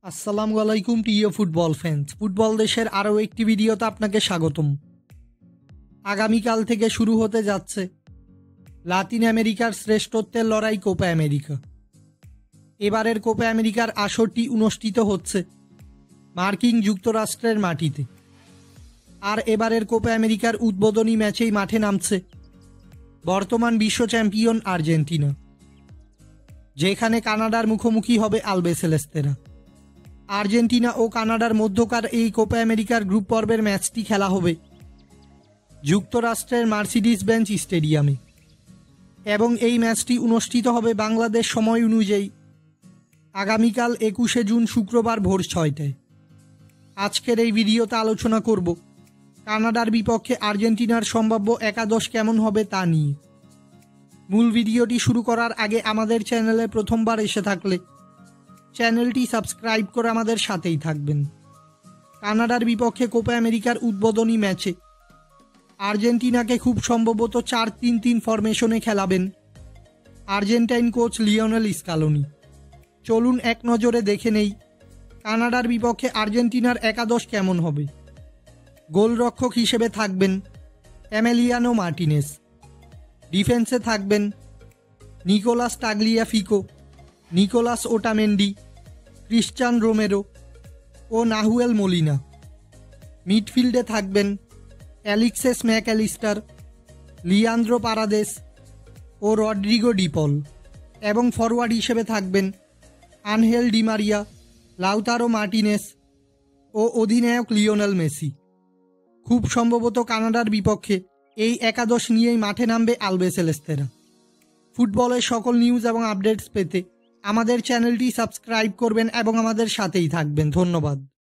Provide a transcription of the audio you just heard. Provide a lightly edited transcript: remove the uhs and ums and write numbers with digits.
আসসালামু আলাইকুম প্রিয় ফুটবল ফ্যান্স। ফুটবল দেশের আরও একটি ভিডিওতে আপনাকে স্বাগতম। আগামীকাল থেকে শুরু হতে যাচ্ছে লাতিন আমেরিকার শ্রেষ্ঠত্বের লড়াই কোপা আমেরিকা। এবারের কোপা আমেরিকার আসরটি অনুষ্ঠিত হচ্ছে মার্কিন যুক্তরাষ্ট্রের মাটিতে। আর এবারের কোপা আমেরিকার উদ্বোধনী ম্যাচেই মাঠে নামছে বর্তমান বিশ্ব চ্যাম্পিয়ন আর্জেন্টিনা, যেখানে কানাডার মুখোমুখি হবে আলবিসেলেস্তেরা। আর্জেন্টিনা ও কানাডার মধ্যকার এই কোপা আমেরিকার গ্রুপ পর্বের ম্যাচটি খেলা হবে যুক্তরাষ্ট্রের মার্সিডিস বেঞ্চ স্টেডিয়ামে এবং এই ম্যাচটি অনুষ্ঠিত হবে বাংলাদেশ সময় অনুযায়ী আগামীকাল 21শে জুন শুক্রবার ভোর 6টায়। আজকের এই ভিডিওতে আলোচনা করব কানাডার বিপক্ষে আর্জেন্টিনার সম্ভাব্য একাদশ কেমন হবে তা নিয়ে। মূল ভিডিওটি শুরু করার আগে আমাদের চ্যানেলে প্রথমবার এসে থাকলে চ্যানেলটি সাবস্ক্রাইব করে আমাদের সাথেই থাকবেন। কানাডার বিপক্ষে কোপা আমেরিকার উদ্বোধনী ম্যাচে আর্জেন্টিনাকে খুব সম্ভবত 4-3-3 ফরমেশনে খেলাবেন আর্জেন্টাইন কোচ লিওনেল স্কালোনি। চলুন এক নজরে দেখে নেই কানাডার বিপক্ষে আর্জেন্টিনার একাদশ কেমন হবে। গোলরক্ষক হিসেবে থাকবেন এমেলিয়ানো মার্টিনেজ, ডিফেন্সে থাকবেন Nicolas Tagliafico, Nicolas Otamendi, Cristian Romero ও নাহুয়েল মোলিনা। মিডফিল্ডে থাকবেন অ্যালেক্সিস ম্যাকঅ্যালিস্টার, লিয়ান্দ্রো পারাদেস ও রড্রিগো ডিপল এবং ফরওয়ার্ড হিসেবে থাকবেন Angel Di Maria, Lautaro Martinez ও অধিনায়ক লিওনেল মেসি। খুব সম্ভবত কানাডার বিপক্ষে এই একাদশ নিয়েই মাঠে নামবে আলবিসেলেস্তেরা। ফুটবলের সকল নিউজ এবং আপডেটস পেতে আমাদের চ্যানেলটি সাবস্ক্রাইব করবেন এবং আমাদের সাথেই থাকবেন। ধন্যবাদ।